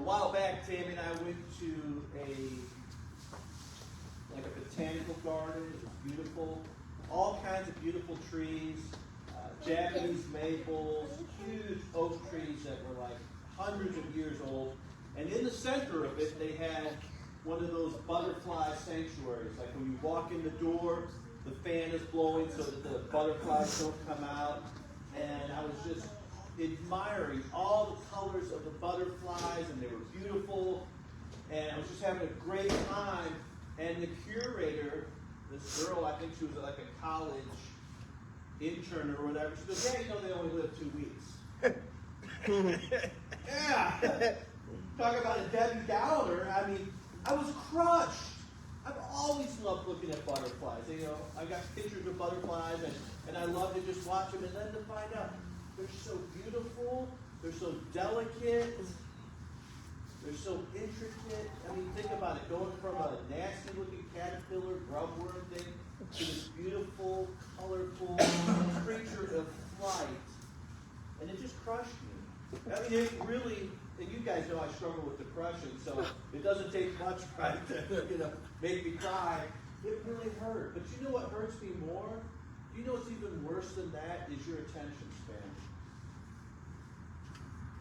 while back, Tammy and I went to a botanical garden. It was beautiful. All kinds of beautiful trees, Japanese maples, huge oak trees that were like hundreds of years old. And in the center of it, they had one of those butterfly sanctuaries. Like when you walk in the door, the fan is blowing so that the butterflies don't come out. And I was just admiring all the colors of the butterflies, and they were beautiful. And I was just having a great time. And the curator, this girl, I think she was like a college intern or whatever, she goes, yeah, you know they only live 2 weeks. Yeah. Talk about a Debbie Downer. I mean, I was crushed. I've always loved looking at butterflies. You know, I got pictures of butterflies, and I love to just watch them, and then to find out they're so beautiful, they're so delicate, they're so intricate. I mean, think about it, going from a nasty-looking caterpillar, grubworm thing, to this beautiful, colorful creature of flight, and it just crushed me. I mean, it really, and you guys know I struggle with depression, so it doesn't take much, right, to make me cry. It really hurt. But you know what hurts me more? You know what's even worse than that is your attention span.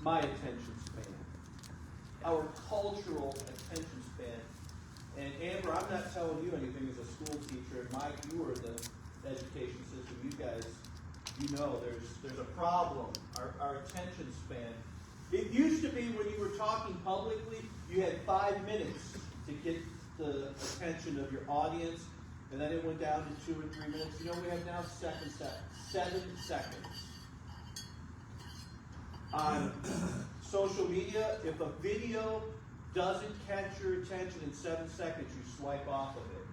My attention span. Our cultural attention span. And Amber, I'm not telling you anything as a school teacher. And Mike, you were in the education system. You guys, you know there's a problem. Our attention span. It used to be when you were talking publicly, you had 5 minutes to get the attention of your audience, and then it went down to 2 or 3 minutes. You know we have now 7 seconds. On social media, if a video doesn't catch your attention in 7 seconds, you swipe off of it.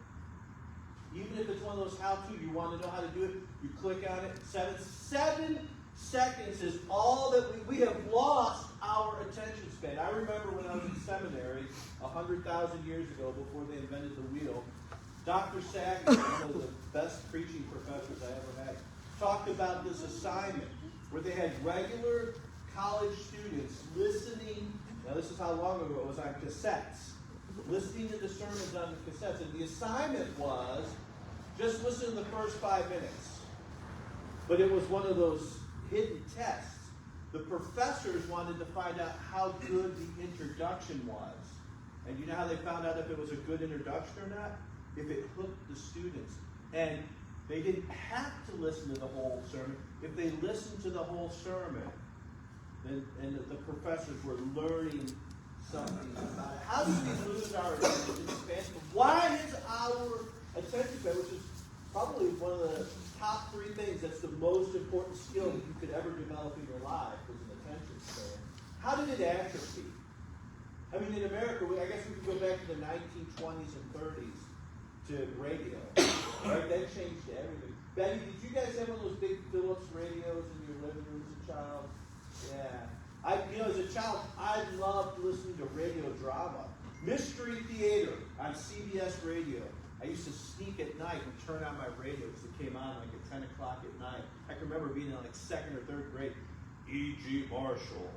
Even if it's one of those how-to, you want to know how to do it, you click on it. 7 seconds is all that we have lost our attention span. I remember when I was in seminary 100,000 years ago, before they invented the wheel, Dr. Sager, one of the best preaching professors I ever had, talked about this assignment where they had regular college students listening. Now this is how long ago it was, on cassettes. Listening to the sermons on the cassettes. And the assignment was just listen to the first 5 minutes. But it was one of those hidden tests. The professors wanted to find out how good the introduction was. And you know how they found out if it was a good introduction or not? If it hooked the students. And they didn't have to listen to the whole sermon. If they listened to the whole sermon, then the professors were learning something about it. How do we lose our attention span? Why is our attention span, which is probably one of the top 3 things that's the most important skill that you could ever develop in your life, is an attention span. How did it atrophy? I mean, in America, I guess we could go back to the 1920s and 30s to radio. Right? That changed everything. Betty, did you guys have one of those big Philips radios in your living room as a child? Yeah. As a child, I loved listening to radio drama. Mystery Theater on CBS Radio. I used to sneak at night and turn on my radio because it came on like at 10 o'clock at night. I can remember being in like 2nd or 3rd grade. E.G. Marshall.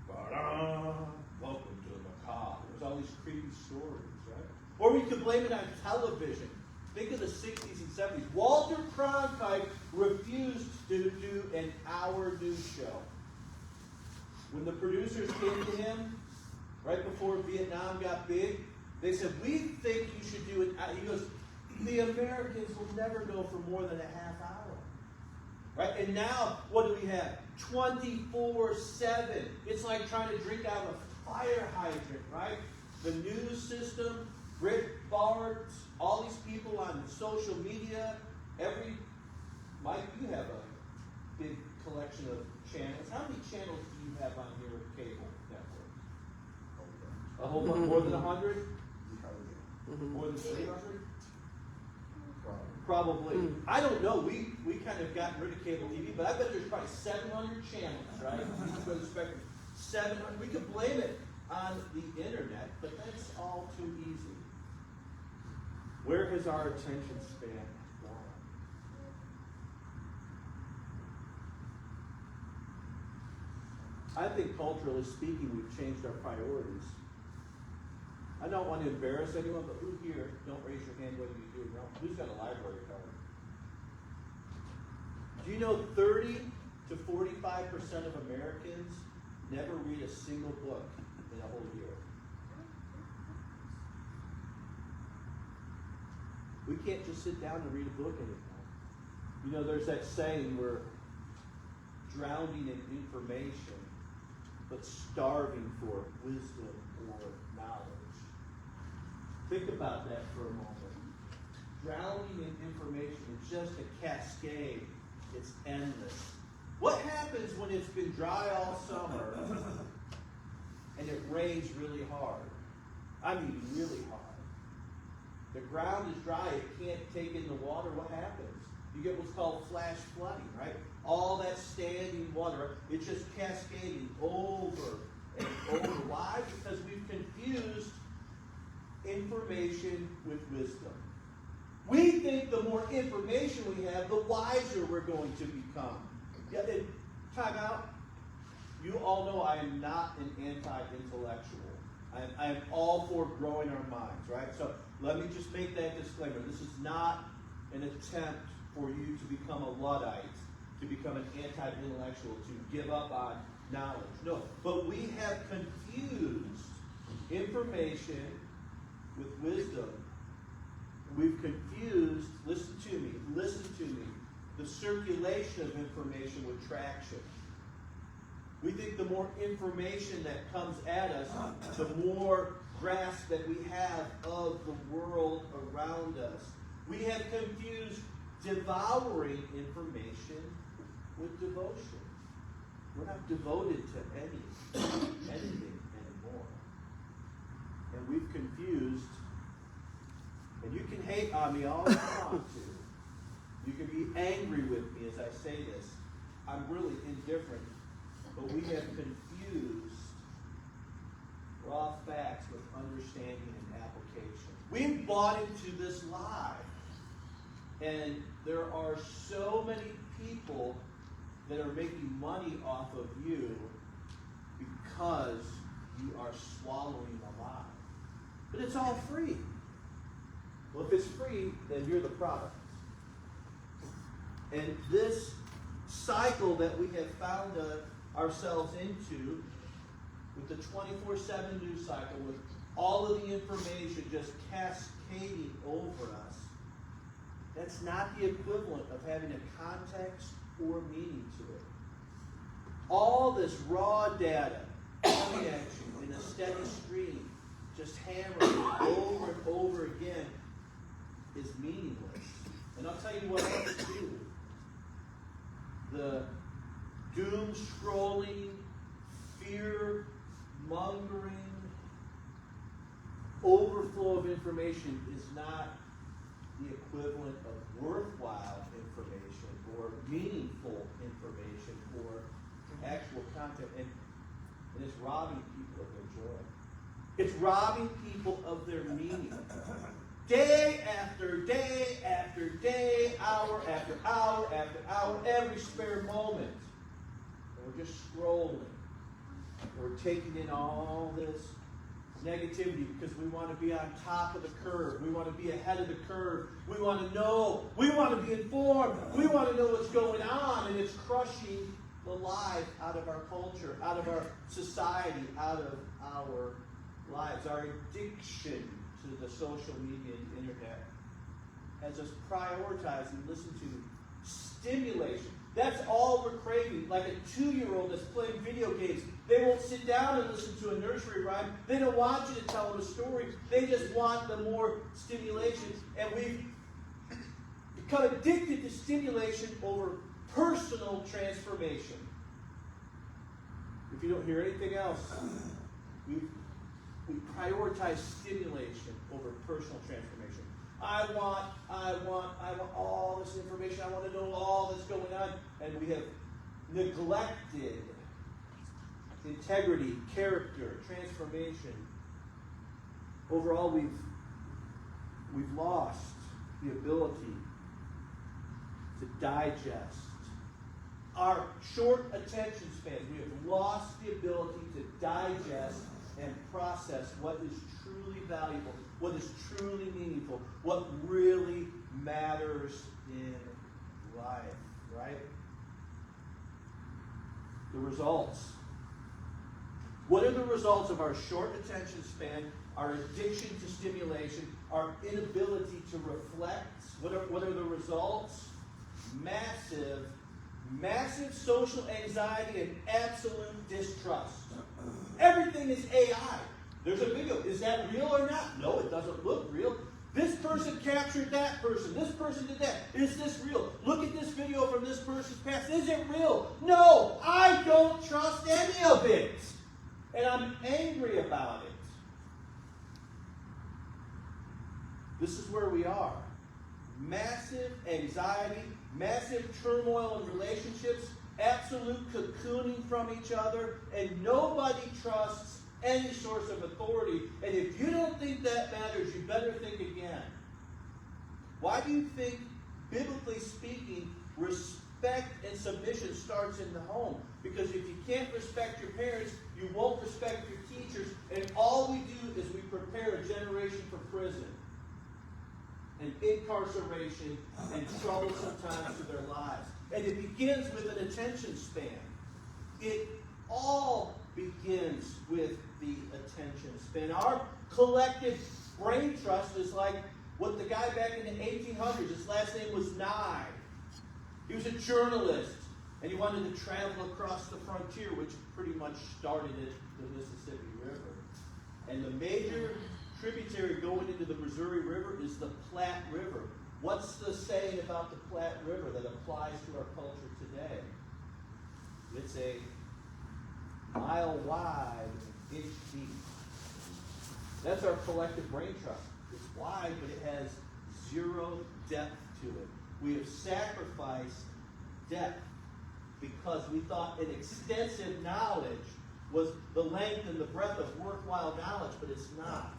Ba-da! Welcome to the macabre. There's all these creepy stories, right? Or we could blame it on television. Think of the 60s and 70s. Walter Cronkite refused to do an hour news show. When the producers came to him, right before Vietnam got big, they said, we think you should do it. He goes, the Americans will never go for more than a half hour. Right? And now, what do we have? 24/7. It's like trying to drink out of a fire hydrant, right? The news system, Rick Bart, all these people on social media, Mike, you have a big collection of channels. How many channels do you have on your cable network? A whole bunch, more than 100? More than 300? Probably. I don't know. We kind of gotten rid of cable TV, but I bet there's probably 700 channels, right? You can go to the spectrum. 700. We could blame it on the internet, but that's all too easy. Where has our attention span gone? I think culturally speaking, we've changed our priorities. I don't want to embarrass anyone, but who here, don't raise your hand whether you do or not, who's got a library card? Do you know 30 to 45% of Americans never read a single book in a whole year? We can't just sit down and read a book anymore. You know, there's that saying, we're drowning in information, but starving for wisdom or knowledge. Think about that for a moment. Drowning in information is just a cascade. It's endless. What happens when it's been dry all summer and it rains really hard? I mean really hard. The ground is dry, it can't take in the water. What happens? You get what's called flash flooding, right? All that standing water, it's just cascading over and over. Why? Because we've confused information with wisdom. We think the more information we have, the wiser we're going to become. Yet, time out. You all know I am not an anti-intellectual. I am all for growing our minds, right? So let me just make that disclaimer. This is not an attempt for you to become a Luddite, to become an anti-intellectual, to give up on knowledge. No, but we have confused information with wisdom. We've confused, listen to me, the circulation of information with traction. We think the more information that comes at us, the more grasp that we have of the world around us. We have confused devouring information with devotion. We're not devoted to anything anymore. And we've confused, and you can hate on me all you want to. You can be angry with me as I say this. I'm really indifferent. But we have confused raw facts with understanding and application. We've bought into this lie. And there are so many people that are making money off of you because you are swallowing the lie. But it's all free. Well, if it's free, then you're the product. And this cycle that we have found ourselves into, with the 24/7 news cycle, with all of the information just cascading over us, that's not the equivalent of having a context or meaning to it. All this raw data coming at you in a steady stream, just hammering over and over again, is meaningless. And I'll tell you what else too. The doom scrolling, fear mongering, overflow of information is not the equivalent of worthwhile information or meaningful information or actual content. And it's robbing people of their joy. It's robbing people of their meaning. Day after day after day, hour after hour after hour, every spare moment. And we're just scrolling. We're taking in all this negativity because we want to be on top of the curve. We want to be ahead of the curve. We want to know. We want to be informed. We want to know what's going on. And it's crushing the life out of our culture, out of our society, out of our lives. Our addiction to the social media and internet has us prioritizing, listen to me, stimulation. That's all we're craving. Like a 2-year-old that's playing video games. They won't sit down and listen to a nursery rhyme. They don't want you to tell them a story. They just want the more stimulation. And we've become addicted to stimulation over personal transformation. If you don't hear anything else, we prioritize stimulation over personal transformation. I want all this information. I want to know all that's going on. And we have neglected integrity, character, transformation. Overall, we've lost the ability to digest our short attention spans. We have lost the ability to digest and process what is truly valuable, what is truly meaningful, what really matters in life, right? The results. What are the results of our short attention span, our addiction to stimulation, our inability to reflect? What are the results? Massive social anxiety and absolute distrust. Everything is AI. There's a video. Is that real or not? No, it doesn't look real. This person captured that person. This person did that. Is this real? Look at this video from this person's past. Is it real? No, I don't trust any of it. And I'm angry about it. This is where we are. Massive anxiety, massive turmoil in relationships, absolute cocooning from each other, and nobody trusts any source of authority. And if you don't think that matters, you better think again. Why do you think, biblically speaking, respect and submission starts in the home? Because if you can't respect your parents, you won't respect your teachers, and all we do is we prepare a generation for prison and incarceration and troublesome times to their lives. And it begins with an attention span. It all begins with the attention span. Our collective brain trust is like what the guy back in the 1800s, his last name was Nye. He was a journalist, and he wanted to travel across the frontier, which pretty much started at the Mississippi River. And the major tributary going into the Missouri River is the Platte River. What's the saying about the Platte River that applies to our culture today? It's a mile wide, inch deep. That's our collective brain trust. It's wide, but it has zero depth to it. We have sacrificed depth because we thought an extensive knowledge was the length and the breadth of worthwhile knowledge, but it's not.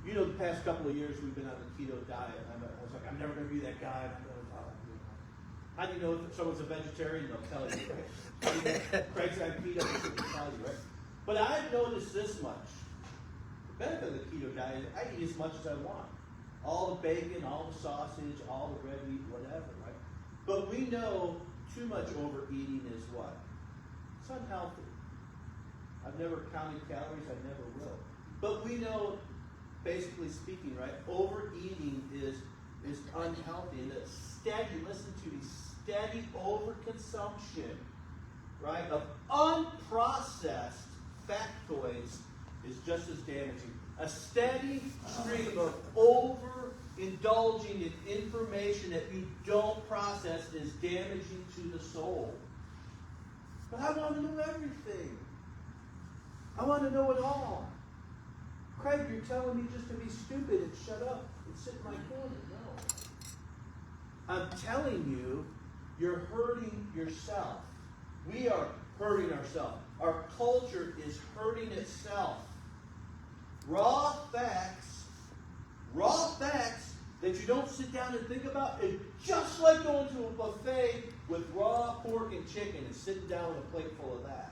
You know, the past couple of years we've been on a keto diet. I was like, I'm never going to be that guy. How do you know if someone's a vegetarian? They'll tell you, right? How do you know Craig's on keto? They'll tell you, right? But I've noticed this much. The benefit of the keto diet is I eat as much as I want. All the bacon, all the sausage, all the red meat, whatever, right? But we know too much overeating is what? It's unhealthy. I've never counted calories, I never will. But we know, basically speaking, right, overeating is unhealthy. And a steady, listen to me, steady overconsumption, right, of unprocessed factoids is just as damaging. A steady stream of overindulging in information that you don't process is damaging to the soul. But I want to know everything. I want to know it all. Craig, you're telling me just to be stupid and shut up and sit in my corner. No. I'm telling you, you're hurting yourself. We are hurting ourselves. Our culture is hurting itself. Raw facts that you don't sit down and think about is just like going to a buffet with raw pork and chicken and sitting down with a plate full of that.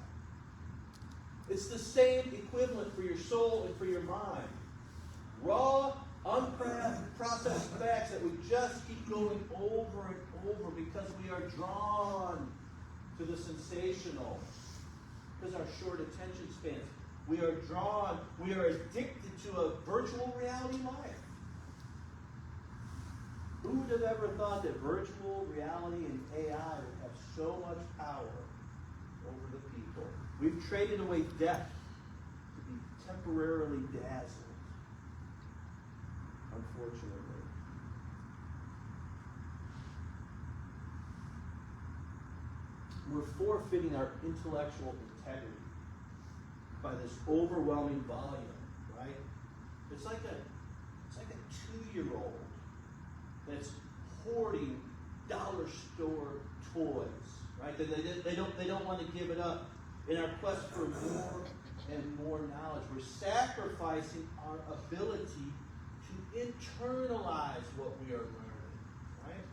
It's the same equivalent for your soul and for your mind. Raw, unprocessed facts that we just keep going over and over because we are drawn to the sensational. Because our short attention spans. We are addicted to a virtual reality life. Who would have ever thought that virtual reality and AI would have so much power over the people? We've traded away depth to be temporarily dazzled, unfortunately. We're forfeiting our intellectual integrity by this overwhelming volume, right? It's like a 2-year-old that's hoarding dollar store toys, right? They don't want to give it up. In our quest for more and more knowledge, we're sacrificing our ability to internalize what we are learning, right?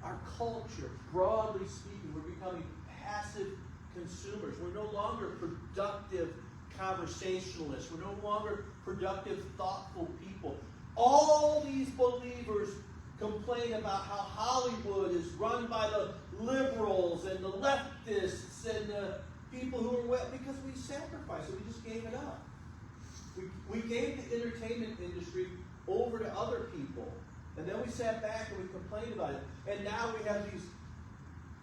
Our culture, broadly speaking, we're becoming passive consumers. We're no longer productive conversationalists. We're no longer productive, thoughtful people. All these believers complain about how Hollywood is run by the liberals and the leftists and the people who are wet because we sacrificed it. We just gave it up. We gave the entertainment industry over to other people. And then we sat back and we complained about it. And now we have these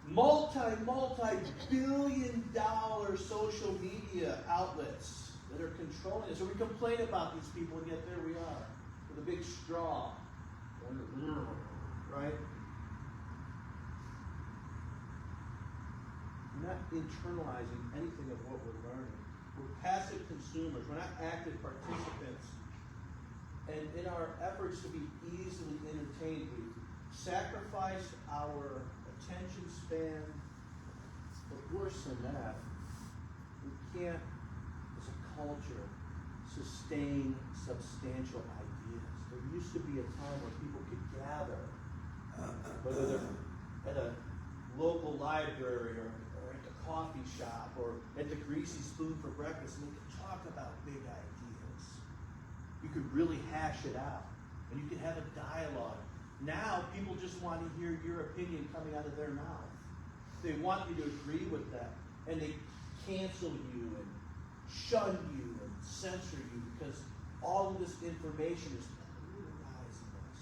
multi-billion-dollar social media outlets that are controlling us. So we complain about these people, and yet there we are with a big straw. Right? We're not internalizing anything of what we're learning. We're passive consumers. We're not active participants. And in our efforts to be easily entertained, we sacrifice our attention span. But worse than that, we can't, as a culture, sustain substantial ideas. There used to be a time when people could gather, whether they're at a local library or at the coffee shop or at the Greasy Spoon for breakfast, and they could talk about big ideas. You could really hash it out, and you could have a dialogue. Now, people just want to hear your opinion coming out of their mouth. They want you to agree with them, and they cancel you and shun you and censor you because all of this information is polarizing us.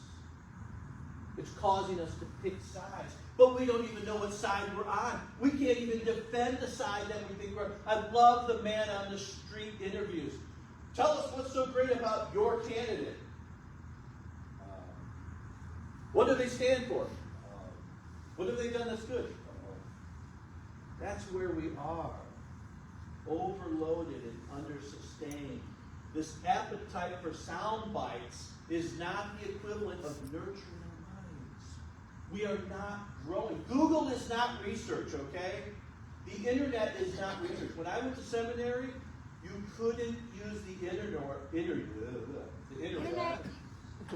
It's causing us to pick sides, but we don't even know what side we're on. We can't even defend the side that we think we're on. I love the man on the street interviews. Tell us what's so great about your candidate. What do they stand for? What have they done that's good? That's where we are. Overloaded and under-sustained. This appetite for sound bites is not the equivalent of nurturing our minds. We are not growing. Google is not research, okay? The internet is not research. When I went to seminary, you couldn't use the internet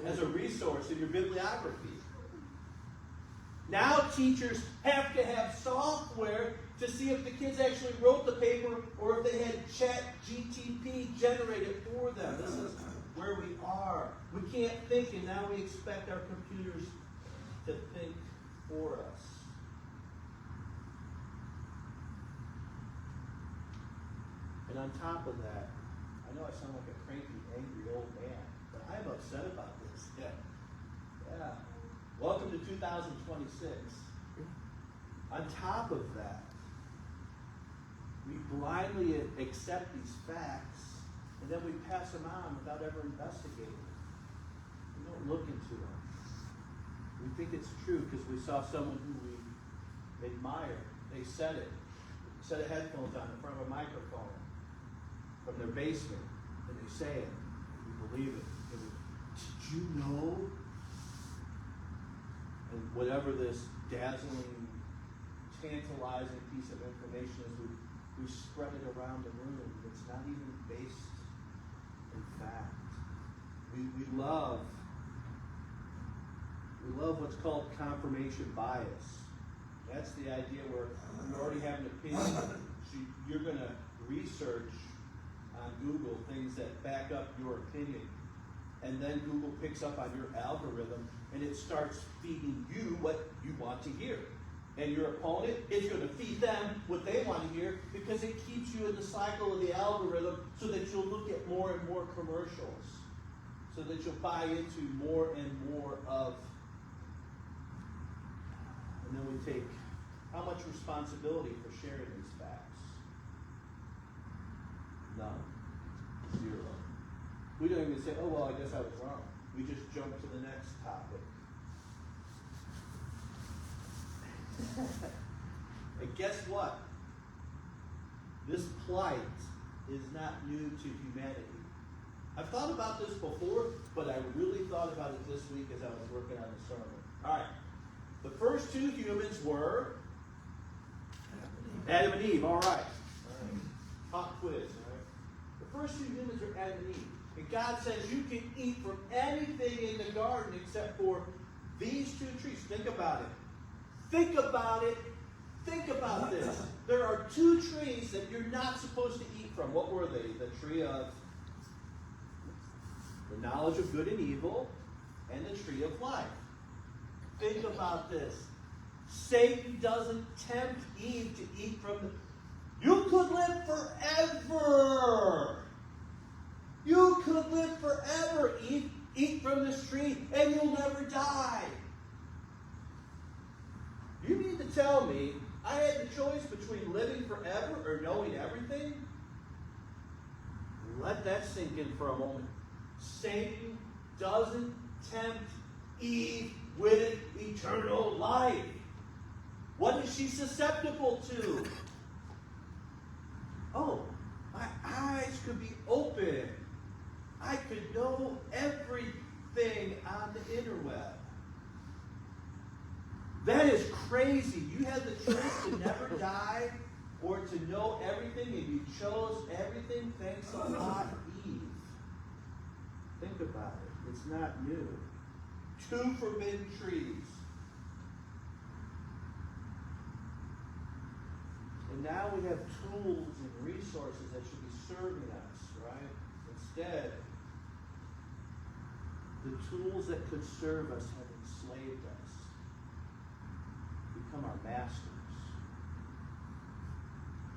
as a resource in your bibliography. Now teachers have to have software to see if the kids actually wrote the paper or if they had ChatGPT generated for them. This is where we are. We can't think, and now we expect our computers to think for us. And on top of that, I know I sound like a cranky, angry old man, but I'm upset about this. Yeah. Welcome to 2026. On top of that, we blindly accept these facts, and then we pass them on without ever investigating. We don't look into them. We think it's true because we saw someone who we admire. They said it. Set of headphones on in front of a microphone from their basement, and they say it. We believe it. Did you know? And whatever this dazzling, tantalizing piece of information is, we spread it around the room. It's not even based in fact. We love what's called confirmation bias. That's the idea where you already have an opinion, so you're going to research on Google things that back up your opinion. And then Google picks up on your algorithm and it starts feeding you what you want to hear. And your opponent is going to feed them what they want to hear because it keeps you in the cycle of the algorithm so that you'll look at more and more commercials, so that you'll buy into more and more of. And then we take how much responsibility for sharing these facts? None. Zero. We don't even say, oh, well, I guess I was wrong. We just jump to the next topic. And guess what? This plight is not new to humanity. I've thought about this before, but I really thought about it this week as I was working on the sermon. All right. The first two humans were Adam and Eve. All right. Pop quiz. All right. The first two humans are Adam and Eve. And God says you can eat from anything in the garden except for these two trees. Think about it. Think about it. Think about this. There are two trees that you're not supposed to eat from. What were they? The tree of the knowledge of good and evil and the tree of life. Think about this. Satan doesn't tempt Eve to eat from the... You could live forever. You could live forever. Eat from this tree and you'll never die. You mean to tell me I had the choice between living forever or knowing everything? Let that sink in for a moment. Satan doesn't tempt Eve with eternal life. What is she susceptible to? Oh, my eyes could be open. I could know everything on the interweb. That is crazy. You had the choice to never die or to know everything, and you chose everything. Thanks a lot, Eve. Think about it. It's not new. 2 forbidden trees. And now we have tools and resources that should be serving us, right? Instead, the tools that could serve us have enslaved us, become our masters.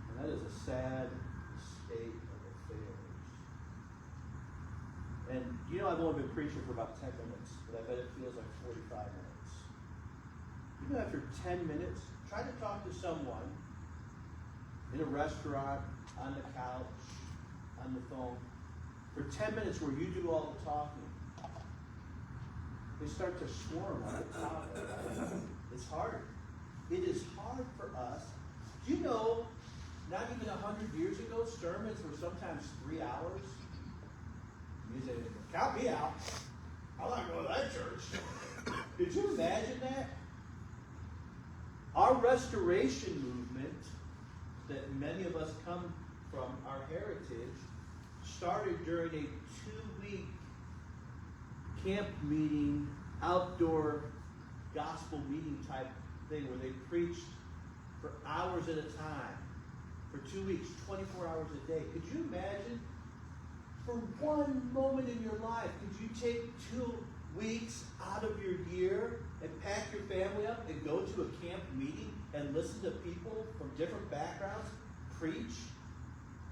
And that is a sad state of affairs. And you know, I've only been preaching for about 10 minutes, but I bet it feels like 45 minutes. Even after 10 minutes, try to talk to someone in a restaurant, on the couch, on the phone, for 10 minutes where you do all the talking. They start to swarm on the topic. It's hard. It is hard for us. Do you know, not even 100 years ago, sermons were sometimes 3 hours? You say, count me out. I'm not going to that church. Did you imagine that? Our restoration movement, that many of us come from, our heritage, started during a 2-week camp meeting, outdoor gospel meeting type thing where they preached for hours at a time, for 2 weeks, 24 hours a day. Could you imagine? For one moment in your life, could you take 2 weeks out of your year and pack your family up and go to a camp meeting and listen to people from different backgrounds preach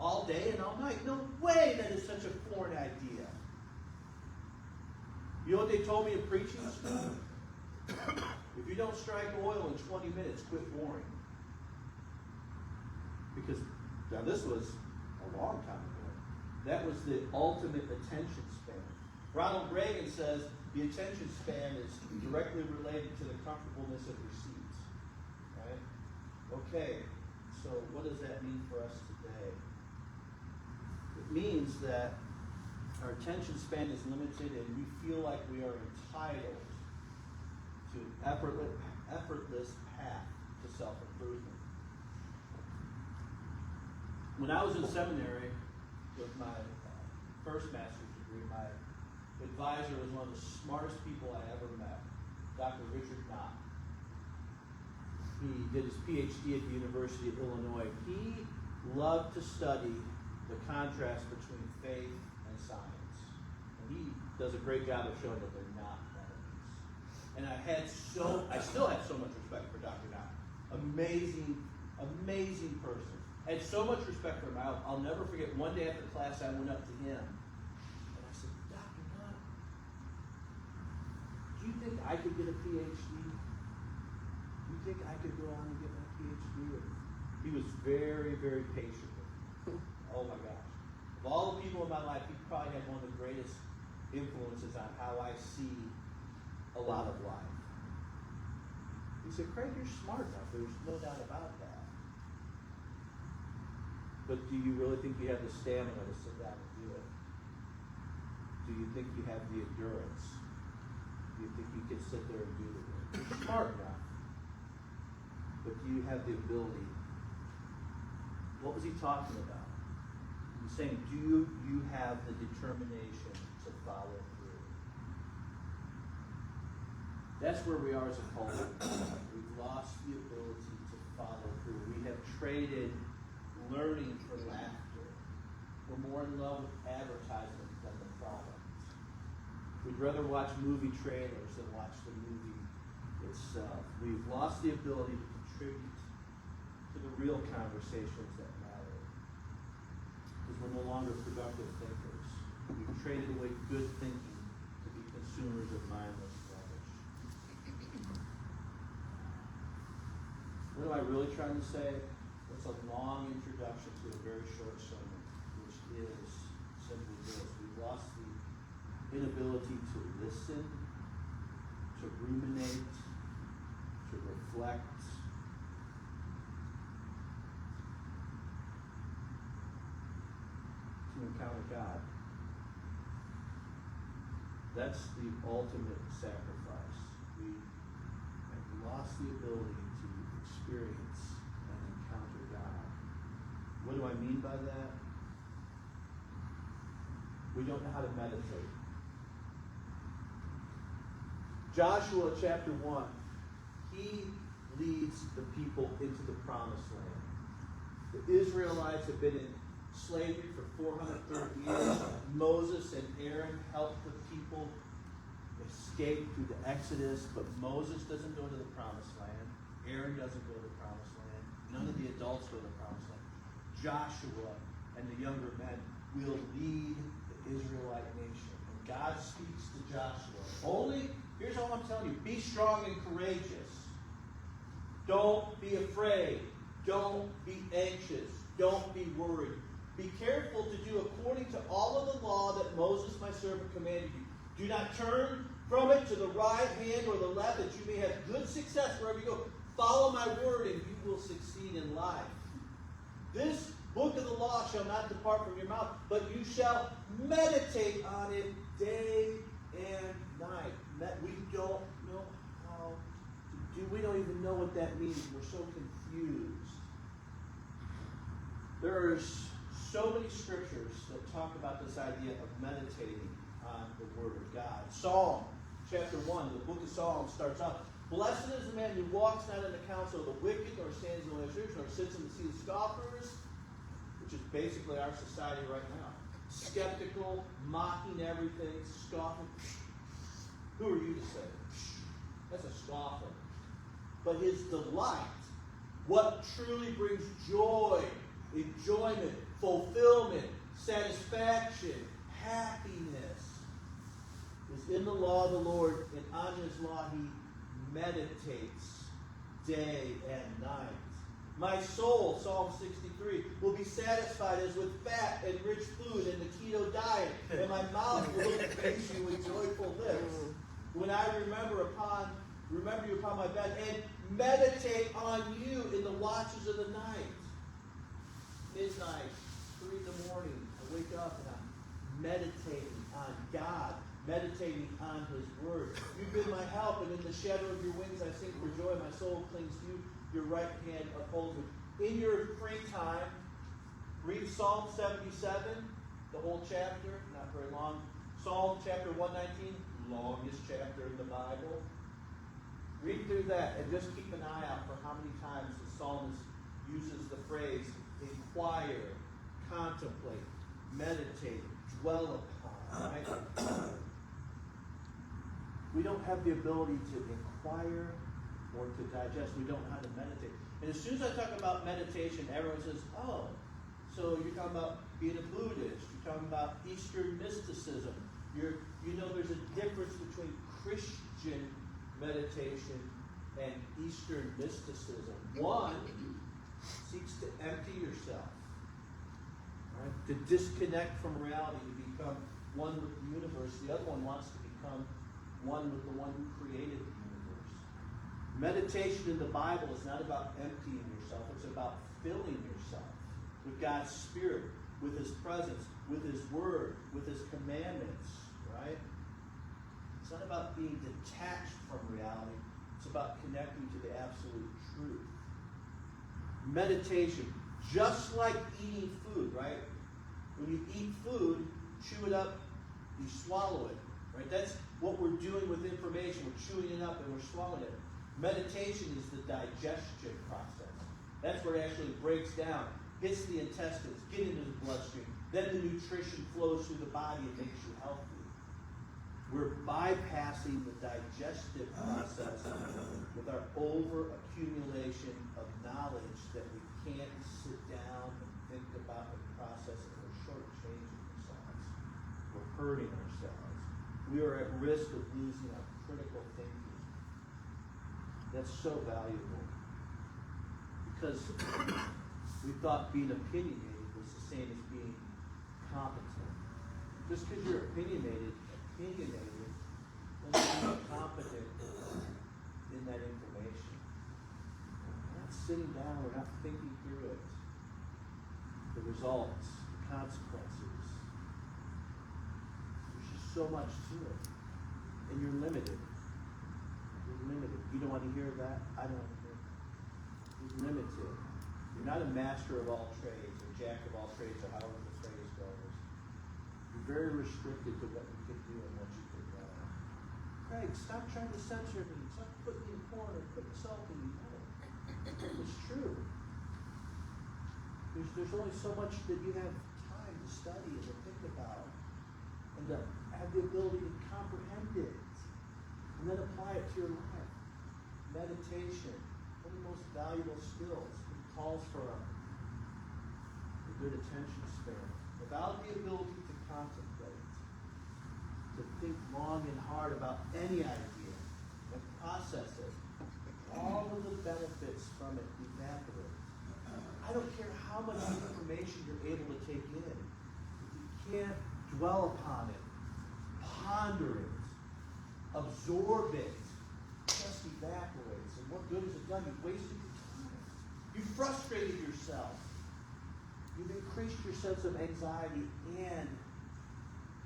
all day and all night? No way that is such a foreign idea. You know what they told me in preaching school? If you don't strike oil in 20 minutes, quit boring. Because, now this was a long time ago. That was the ultimate attention span. Ronald Reagan says the attention span is directly related to the comfortableness of your seats. Right? Okay, so what does that mean for us today? It means that our attention span is limited and we feel like we are entitled to effortless path to self-improvement. When I was in seminary with my first master's degree, my advisor was one of the smartest people I ever met, Dr. Richard Knott. He did his PhD at the University of Illinois. He loved to study the contrast between faith and science. And he does a great job of showing that they're not enemies. And I still have so much respect for Dr. Knott. Amazing, amazing person. I had so much respect for him. I'll never forget, one day after class, I went up to him. And I said, Dr. Knott, do you think I could get a PhD? Do you think I could go on and get my PhD? And he was very, very patient with me. Oh my gosh. Of all the people in my life, he probably had one of the greatest influences on how I see a lot of life. He said, Craig, you're smart enough. There's no doubt about that. But do you really think you have the stamina to sit down and do it? Do you think you have the endurance? Do you think you can sit there and do the work? You're smart enough. But do you have the ability? What was he talking about? He's saying, do you have the determination to follow through? That's where we are as a culture. We've lost the ability to follow through. We have traded learning for laughter. We're more in love with advertisement than the product. We'd rather watch movie trailers than watch the movie itself. We've lost the ability to contribute to the real conversations that matter. Because we're no longer productive thinkers. We've traded away good thinking to be consumers of mindless rubbish. What am I really trying to say? It's a long introduction to a very short sermon, which is simply this. We've lost the inability to listen, to ruminate, to reflect, to encounter God. That's the ultimate sacrifice. We have lost the ability to experience and encounter God. What do I mean by that? We don't know how to meditate. Joshua chapter 1, he leads the people into the promised land. The Israelites have been in slavery for 430 years. Moses and Aaron helped the people escape through the Exodus, but Moses doesn't go to the promised land. Aaron doesn't go to the promised land. None of the adults go to the promised land. Joshua and the younger men will lead the Israelite nation. And God speaks to Joshua. Here's all I'm telling you. Be strong and courageous. Don't be afraid. Don't be anxious. Don't be worried. Be careful to do according to all of the law that Moses, my servant, commanded you. Do not turn from it to the right hand or the left, that you may have good success wherever you go. Follow my word, and you will succeed in life. This book of the law shall not depart from your mouth, but you shall meditate on it day and night. We don't know how to do. We don't even know what that means. We're so confused. There's so many scriptures that talk about this idea of meditating on the Word of God. Psalm chapter 1, the book of Psalms starts out, blessed is the man who walks not in the counsel of the wicked, nor stands in the way of sinners, nor sits in the seat of scoffers, which is basically our society right now. Skeptical, mocking everything, scoffing. Who are you to say? That's a scoffer. But his delight, what truly brings joy, enjoyment, fulfillment, satisfaction, happiness, is in the law of the Lord, and on his law he meditates day and night. My soul, Psalm 63, will be satisfied as with fat and rich food and the keto diet, and my mouth will praise you with joyful lips. When I remember you upon my bed, and meditate on you in the watches of the night. Midnight, 3 in the morning, I wake up and I'm meditating on God, meditating on his word. You've been my help, and in the shadow of your wings I sing for joy. My soul clings to you. Your right hand upholds me. In your free time, read Psalm 77, the whole chapter, not very long. Psalm chapter 119, longest chapter in the Bible. Read through that and just keep an eye out for how many times the psalmist uses the phrase inquire, contemplate, meditate, dwell upon. Right? We don't have the ability to inquire or to digest. We don't know how to meditate. And as soon as I talk about meditation, everyone says, oh, so you're talking about being a Buddhist. You're talking about Eastern mysticism. There's a difference between Christian meditation and Eastern mysticism. One seeks to empty yourself, right? To disconnect from reality, to become one with the universe. The other one wants to become one with the one who created the universe. Meditation in the Bible is not about emptying yourself. It's about filling yourself with God's Spirit, with his presence, with his word, with his commandments, right? It's not about being detached from reality. It's about connecting to the absolute truth. Meditation, just like eating food, right? When you eat food, chew it up, you swallow it, Right? That's what we're doing with information. We're chewing it up and we're swallowing it. Meditation is the digestion process. That's where it actually breaks down, hits the intestines, gets into the bloodstream. Then the nutrition flows through the body and makes you healthy. We're bypassing the digestive process with our over-accumulation of knowledge that we can't sit down and think about and process it. We're shortchanging ourselves. We're hurting ourselves. We are at risk of losing our critical thinking. That's so valuable. Because we thought being opinionated was the same as being competent. Just because you're opinionated doesn't mean you're competent in that information. We're not sitting down, we're not thinking through it. The results, the consequences. There's just so much to it. And you're limited. You're limited. You don't want to hear that? I don't want to hear that. You're limited. You're not a master of all trades or jack of all trades or however the phrase goes. You're very restricted to what you can do and what you can know. Craig, stop trying to censor me. Stop putting me in a corner, put insulting me. No. It's true. There's only so much that you have time to study and to think about and to have the ability to comprehend it and then apply it to your life. Meditation, one of the most valuable skills. It calls for a good attention span. Without the ability to contemplate, to think long and hard about any idea and process it, all of the benefits from it evaporate. I don't care how much information you're able to take in. If you can't dwell upon it, ponder it, absorb it, it just evaporates. And what good has it done? You've wasted your time. You've frustrated yourself. You've increased your sense of anxiety, and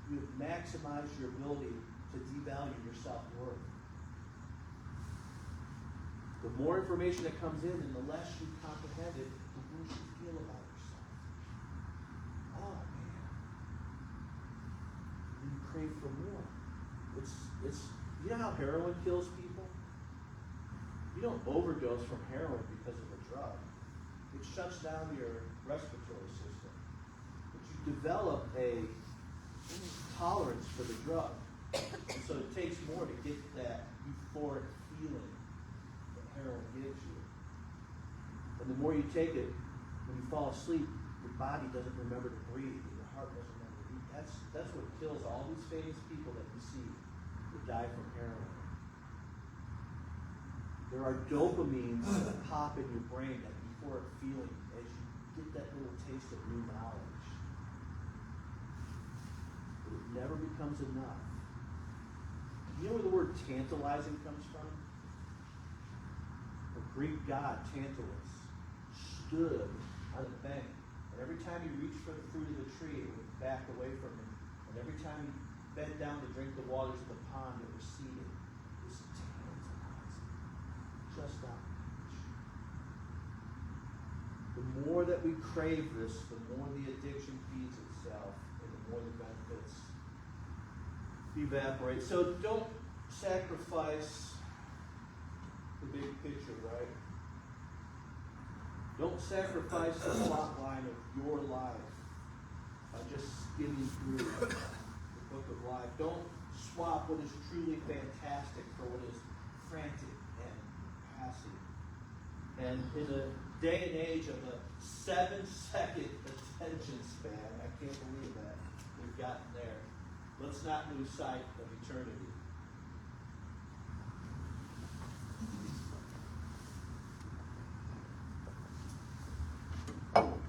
you've maximized your ability to devalue your self-worth. The more information that comes in and the less you comprehend it, the worse you feel about yourself. Oh, man. And you crave for more. It's you know how heroin kills people? You don't overdose from heroin because of a drug. It shuts down your respiratory system. But you develop a tolerance for the drug. And so it takes more to get that euphoric feeling that heroin gives you. And the more you take it, when you fall asleep, your body doesn't remember to breathe, and your heart doesn't remember to beat. That's what kills all these famous people that you see that die from heroin. There are dopamines that pop in your brain, that euphoric feeling, as you get that little taste of new knowledge. But it never becomes enough. You know where the word tantalizing comes from? The Greek god Tantalus stood on a bank, and every time he reached for the fruit of the tree, it would back away from him. And every time he bent down to drink the waters of the pond, it receded. It was tantalizing. Just that much. The more that we crave this, the more the addiction feeds itself, and the more the benefits evaporate. So don't sacrifice the big picture, right? Don't sacrifice the plot line of your life by just skimming through the book of life. Don't swap what is truly fantastic for what is frantic and passive. And in a day and age of a 7-second attention span, I can't believe that we've gotten there. Let's not lose sight of eternity.